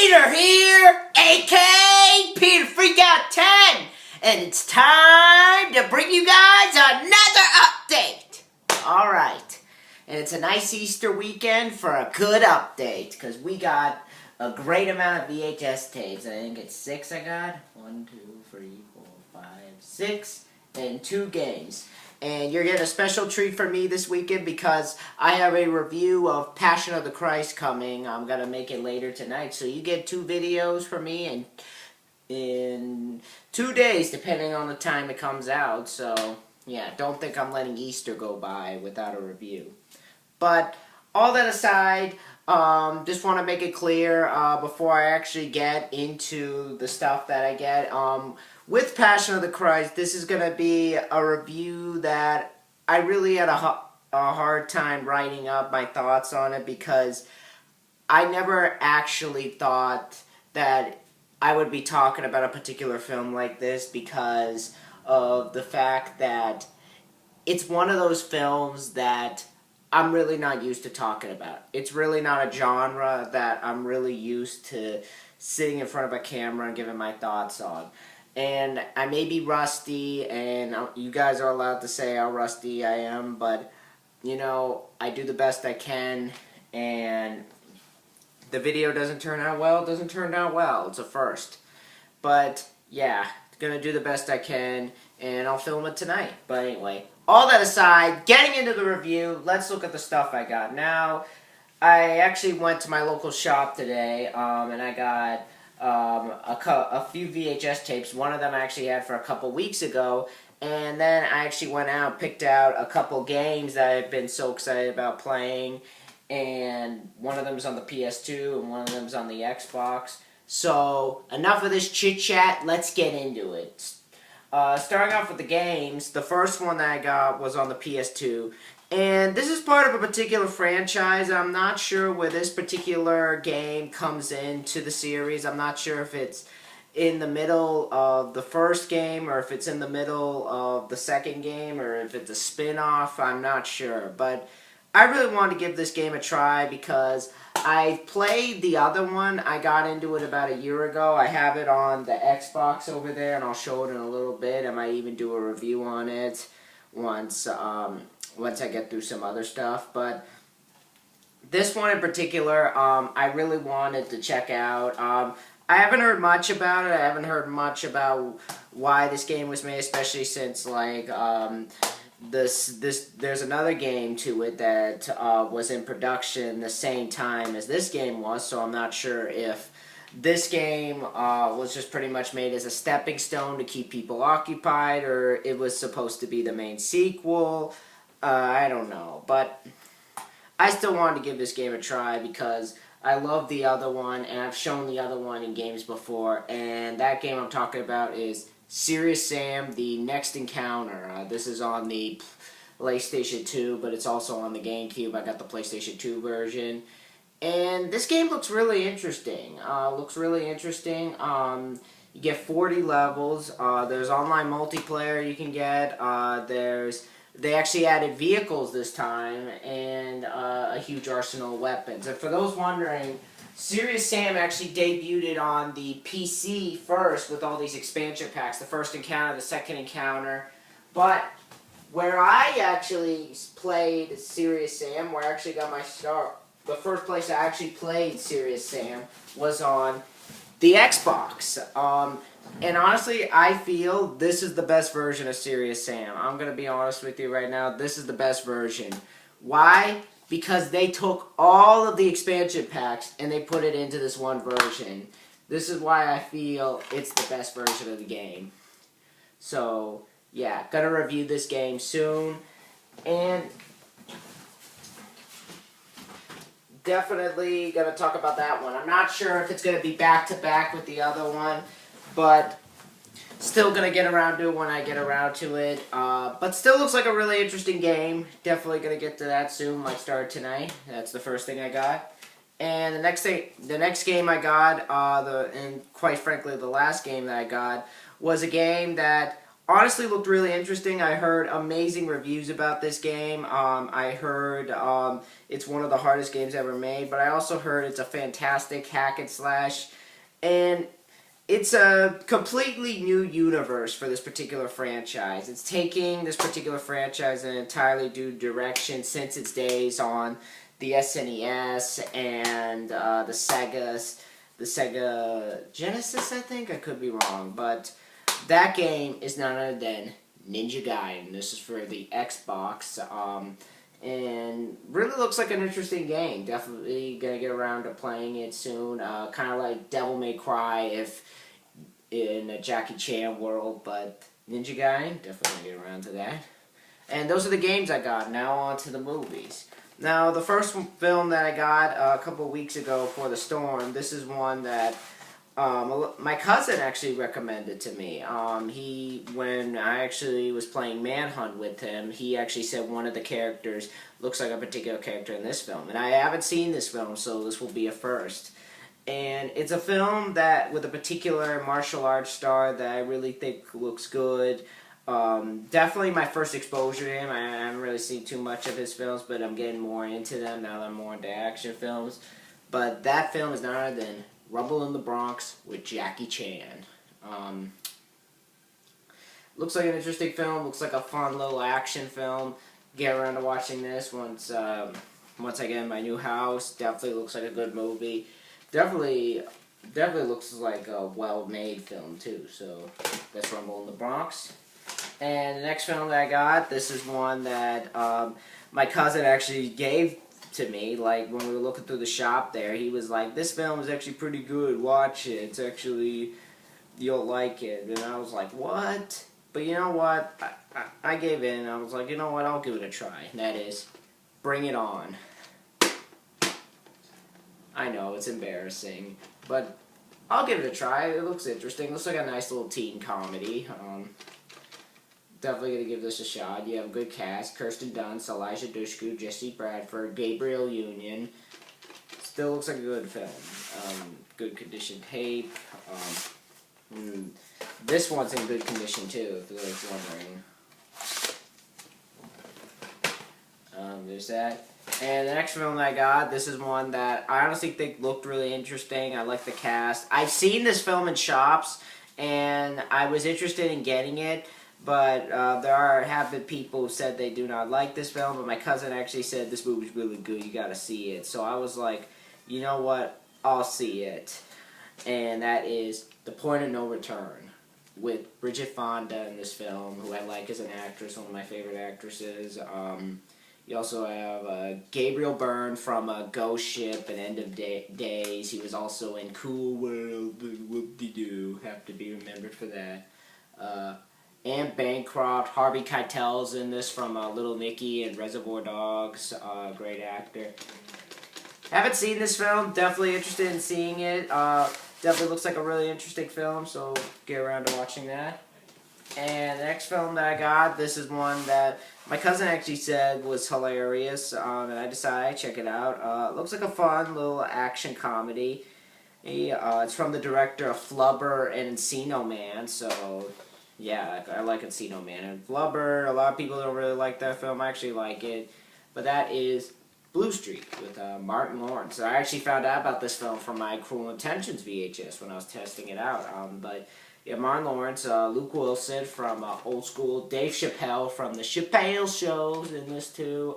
Peter here, aka Peter Freakout 10, and it's time to bring you guys another update. Alright, and it's a nice Easter weekend for a good update, because we got a great amount of VHS tapes. I think it's 6 I got. 1, 2, 3, 4, 5, 6, and 2 games. And you're getting a special treat from me this weekend because I have a review of Passion of the Christ coming. I'm going to make it later tonight. So you get 2 videos from me in 2 days, depending on the time it comes out. So, yeah, don't think I'm letting Easter go by without a review. But, all that aside, just want to make it clear before I actually get into the stuff that I get. With Passion of the Christ, this is going to be a review that I really had a hard time writing up my thoughts on it because I never actually thought that I would be talking about a particular film like this because of the fact that it's one of those films that I'm really not used to talking about. It's really not a genre that I'm really used to sitting in front of a camera and giving my thoughts on. And I may be rusty, and you guys are allowed to say how rusty I am, but, you know, I do the best I can, and the video doesn't turn out well, it doesn't turn out well. It's a first. But, yeah, gonna do the best I can, and I'll film it tonight. But anyway, all that aside, getting into the review, let's look at the stuff I got. Now, I actually went to my local shop today, and I got a few VHS tapes. One of them I actually had for a couple weeks ago, and then I actually went out and picked out a couple games that I've been so excited about playing, and one of them's on the PS2 and one of them's on the Xbox. So, enough of this chit-chat, let's get into it. Starting off with the games, the first one that I got was on the PS2, and this is part of a particular franchise. I'm not sure where this particular game comes into the series. I'm not sure if it's in the middle of the first game or if it's in the middle of the second game or if it's a spin-off. I'm not sure. But I really want to give this game a try because I played the other one. I got into it about a year ago. I have it on the Xbox over there, and I'll show it in a little bit. I might even do a review on it once I get through some other stuff. But this one in particular, I really wanted to check out. I haven't heard much about it. I haven't heard much about why this game was made, especially since, like, there's another game to it that was in production the same time as this game was, so I'm not sure if this game was just pretty much made as a stepping stone to keep people occupied, or it was supposed to be the main sequel. I don't know, but I still wanted to give this game a try because I love the other one, and I've shown the other one in games before, and that game I'm talking about is Serious Sam, The Next Encounter. This is on the PlayStation 2, but it's also on the GameCube. I got the PlayStation 2 version. And this game looks really interesting. You get 40 levels. There's online multiplayer you can get. They actually added vehicles this time, and a huge arsenal of weapons. And for those wondering, Serious Sam actually debuted on the PC first with all these expansion packs. The first encounter, the second encounter. But where I actually played Serious Sam, where I actually got my start, the first place I actually played Serious Sam was on the Xbox. And honestly, I feel this is the best version of Serious Sam. I'm going to be honest with you right now. This is the best version. Why? Because they took all of the expansion packs and they put it into this one version. This is why I feel it's the best version of the game. So, yeah, gonna review this game soon. And definitely gonna talk about that one. I'm not sure if it's gonna be back-to-back with the other one, but still gonna get around to it when I get around to it. But still looks like a really interesting game. Definitely gonna get to that soon. Might start tonight. That's the first thing I got. And the next game I got, and quite frankly the last game that I got, was a game that honestly looked really interesting. I heard amazing reviews about this game. I heard it's one of the hardest games ever made, but I also heard it's a fantastic hack and slash, and it's a completely new universe for this particular franchise. It's taking this particular franchise in an entirely new direction since its days on the SNES and the Sega Genesis, I think. I could be wrong, but that game is none other than Ninja Gaiden. This is for the Xbox, and really looks like an interesting game. Definitely gonna get around to playing it soon. Kind of like Devil May Cry if in a Jackie Chan world, but Ninja Gaiden, definitely get around to that. And those are the games I got. Now on to the movies. Now, the first film that I got a couple of weeks ago for the storm, this is one that my cousin actually recommended to me. When I actually was playing Manhunt with him, he actually said one of the characters looks like a particular character in this film. And I haven't seen this film, so this will be a first. And it's a film that, with a particular martial arts star that I really think looks good. Definitely my first exposure to him. I haven't really seen too much of his films, but I'm getting more into them now that I'm more into action films. But that film is none other than Rumble in the Bronx with Jackie Chan. Looks like an interesting film. Looks like a fun little action film. Get around to watching this once I get in my new house. Definitely looks like a good movie. Definitely looks like a well-made film too. So that's Rumble in the Bronx. And the next film that I got, this is one that my cousin actually gave to me. Like, when we were looking through the shop there, he was like, this film is actually pretty good, watch it. It's actually, you'll like it. And I was like, what? But you know what? I gave in. I was like, you know what? I'll give it a try. And that is Bring It On. I know, it's embarrassing, but I'll give it a try. It looks interesting. It looks like a nice little teen comedy. Definitely going to give this a shot. You have a good cast. Kirsten Dunst, Elijah Dushku, Jesse Bradford, Gabriel Union. Still looks like a good film. Good condition tape. This one's in good condition too, if you're wondering. There's that. And the next film that I got, this is one that I honestly think looked really interesting. I like the cast. I've seen this film in shops, and I was interested in getting it. But there have been people who said they do not like this film, but my cousin actually said this movie's really good, you gotta see it. So I was like, you know what, I'll see it. And that is The Point of No Return, with Bridget Fonda in this film, who I like as an actress, one of my favorite actresses. You also have Gabriel Byrne from Ghost Ship and End of Days. He was also in Cool World, whoop-de-doo, have to be remembered for that. Anne Bancroft, Harvey Keitel's in this from Little Nicky and Reservoir Dogs. Great actor. Haven't seen this film. Definitely interested in seeing it. Definitely looks like a really interesting film, so get around to watching that. And the next film that I got, this is one that my cousin actually said was hilarious, and I decided to check it out. Looks like a fun little action comedy. It's from the director of Flubber and Encino Man, so yeah, I like Encino Man. And Flubber, a lot of people don't really like that film. I actually like it. But that is Blue Streak with Martin Lawrence. I actually found out about this film from my Cruel Intentions VHS when I was testing it out. But yeah, Martin Lawrence, Luke Wilson from Old School, Dave Chappelle from the Chappelle Shows in this too,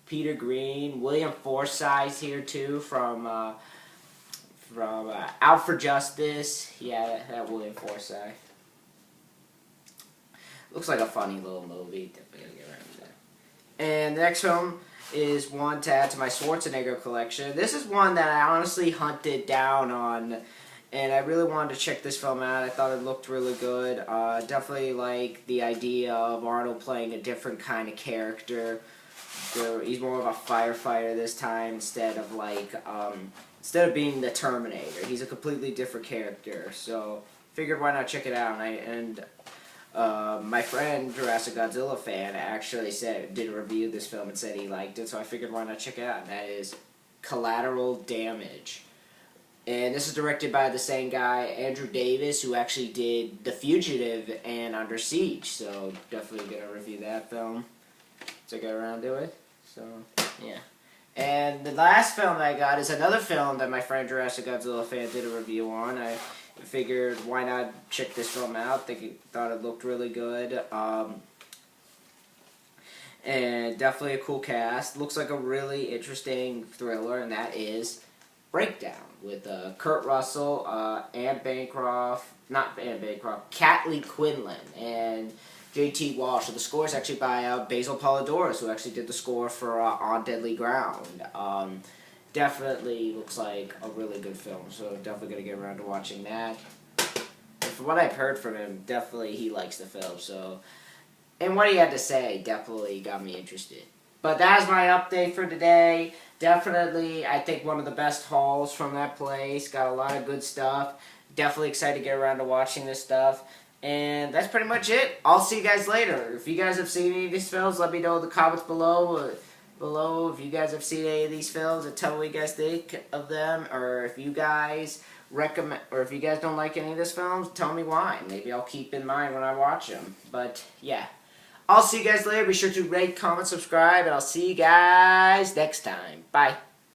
Peter Green, William Forsythe here too from Out for Justice. Yeah, that William Forsythe. Looks like a funny little movie. Definitely gonna get around to that. And the next film is one to add to my Schwarzenegger collection. This is one that I honestly hunted down on, and I really wanted to check this film out. I thought it looked really good. Definitely like the idea of Arnold playing a different kind of character. He's more of a firefighter this time instead of being the Terminator. He's a completely different character. So figured why not check it out. My friend, Jurassic Godzilla fan, actually did a review of this film and said he liked it, so I figured why not check it out. And that is Collateral Damage. And this is directed by the same guy, Andrew Davis, who actually did The Fugitive and Under Siege. So definitely going to review that film to get around to it. So, yeah. And the last film that I got is another film that my friend Jurassic Godzilla fan did a review on. I figured, why not check this film out? Thought it looked really good. And definitely a cool cast. Looks like a really interesting thriller, and that is Breakdown, with Kurt Russell, Catley Quinlan, and J.T. Walsh. So the score is actually by Basil Polidoris, who actually did the score for On Deadly Ground. Definitely looks like a really good film, so definitely going to get around to watching that. And from what I've heard from him, definitely he likes the film, so... And what he had to say definitely got me interested. But that's my update for today. Definitely, I think one of the best hauls from that place. Got a lot of good stuff. Definitely excited to get around to watching this stuff. And that's pretty much it. I'll see you guys later. If you guys have seen any of these films, let me know in the comments below. If you guys have seen any of these films, and tell me what you guys think of them. Or if you guys recommend, or if you guys don't like any of these films, tell me why. Maybe I'll keep in mind when I watch them. But yeah. I'll see you guys later. Be sure to rate, comment, subscribe, and I'll see you guys next time. Bye.